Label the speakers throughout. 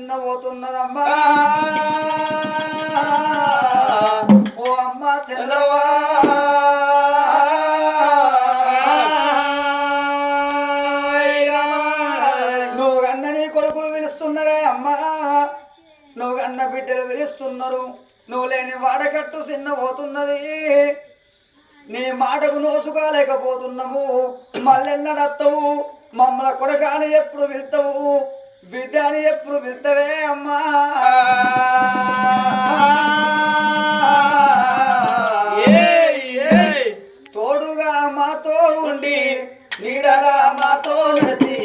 Speaker 1: చిన్న పోతున్నదమ్మా ఓ అమ్మ చంద్రవా నువ్వు కన్నని కొడుకులు పిలుస్తున్నారే అమ్మా నువ్వు కన్న బిడ్డలు పిలుస్తున్నారు నువ్వు లేని వాడకట్టు చిన్న పోతున్నది నీ మాటకు నోసుకోలేకపోతున్నాము మళ్ళెన్నడత్తవు మమ్మల్ని కొడకాని ఎప్పుడు పిలుస్తావు బిడ్డ అని ఎప్పుడు పిలుస్తావే అమ్మా తోడుగా మాతో ఉండి నీడగా మాతో నడిచి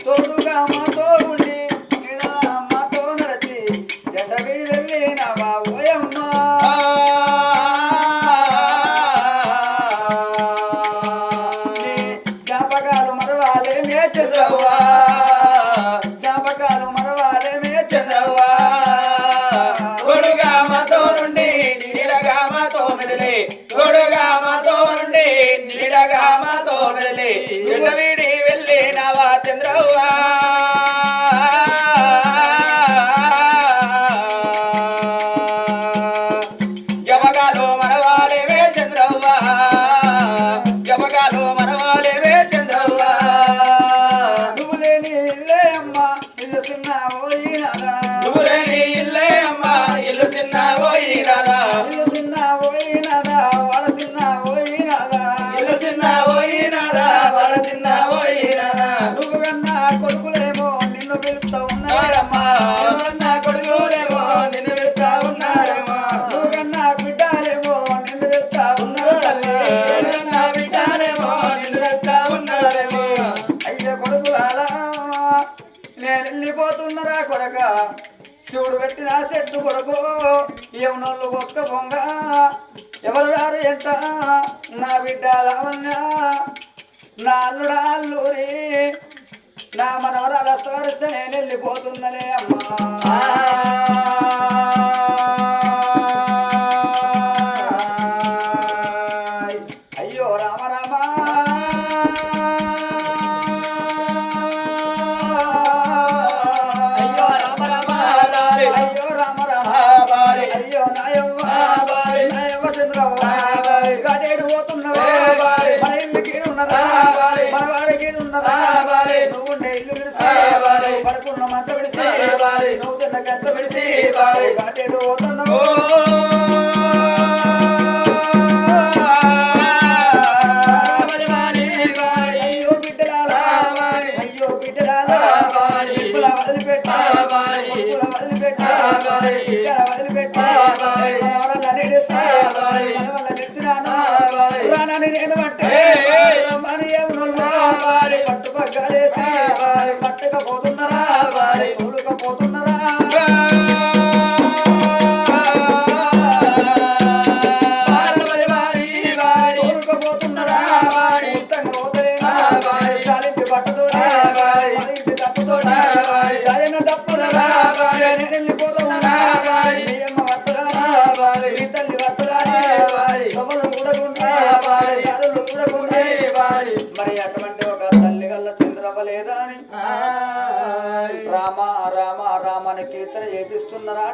Speaker 1: తోడుగా మాతో ఉండి నీడగా మాతో నడిచి జంటగిరి వెళ్ళినవా ఓయమ్మా జ్ఞాపకాలు మరవాలే మే చంద్రవ్వా జ్ఞాపకాలు మరవాలే మే చంద్రవ్వా
Speaker 2: తోడుగా మాతో నుండి నీడగా మాతో మెదిలే తోడుగా మాతో నుండి నీడగా మాతో మెదిలే వీడి వెళ్ళినవా చంద్రవ్వా జపకాలు మరవాలేవే చంద్రవ్వా జపకాలు మరవాలేవే చంద్రవ్వా
Speaker 1: నువ్వు లేని ఇల్లే అమ్మా ఇల్లు చిన్న పోయినదా
Speaker 2: నువ్వు లేని ఇల్లే అమ్మా ఇల్లు చిన్న పోయినదా
Speaker 1: ఇల్లు చిన్న పోయినదా వాడ చిన్న పోయినదా
Speaker 2: ఇల్లు చిన్న పోయినదా వాడ చిన్న పోయినదా
Speaker 1: నువ్వు కన్నా కొడుకులేమో నిన్ను పిలుస్తా ఉన్నారమ్మా
Speaker 2: నా కొడుకులేమో నిన్ను పిలుస్తా ఉన్నారేమో
Speaker 1: నువ్వు కన్నా బిడ్డలేమో నిన్ను పిలుస్తా ఉన్నారు తల్లి
Speaker 2: నా బిడ్డలేమో నిన్ను పిలుస్తా ఉన్నారేమో
Speaker 1: అయ్యో కొడుకులాలా నేను వెళ్ళిపోతున్నారా కొడక శివుడు పెట్టిన చెట్టు కొడుకు ఏమనోళ్ళు ఒక్క పొంగ ఎవరు రారు ఎంట నా బిడ్డ లావణ్య నా అల్లుడా అల్లూరి నా మనవరాల సరస నేను వెళ్ళిపోతున్నలే అమ్మా అయ్యో రామ రామ
Speaker 2: అయ్యో రామ రామ
Speaker 1: అయ్యో రామ రామ అయ్యో నాయవ్వ నాయవ్వ చంద్రవ్వ గాడేడు పోతున్నవా మన ఇల్లు కీడున్నదా మన వాడి కీడున్నదా నువ్వు ఇల్లు విడిసి పడుకున్న మంత విడిసి నువ్వు తిన్న గంట విడిసి గాడేడు పోతున్నావు అయ్యో బిడ్డలాలా అయ్యో బిడ్డలాలా ఇప్పుల వదిలిపెట్టా ఇప్పుల వదిలిపెట్టా బిడ్డల వదిలిపెట్టా మనవరల్ల నిడిస్తా మనవల్ల నిడిచినాను పురాణాన్ని నేను అంటే రమ్మని ఎవరు పట్టుపగ్గాలేసి పట్టకపోతున్నారా తోలుకపోతున్నారా తోలుకపోతున్నారా ఉత్తంగా పోతలేనా చాలింటి పట్టతోటి ఇంటి తప్పుతోటి రాజన్న తప్పదరా నేను వెళ్ళిపోతున్నా మీ అమ్మ వత్తగాని మీ తల్లి వత్తగాని సభలు కూడకుండా దారులు కూడకుండా మరి అటువంటి ఒక తల్లి గల్ల చంద్రవ్వ లేదా అని రామ రామ రామ అని కీర్తన చేపిస్తున్నారా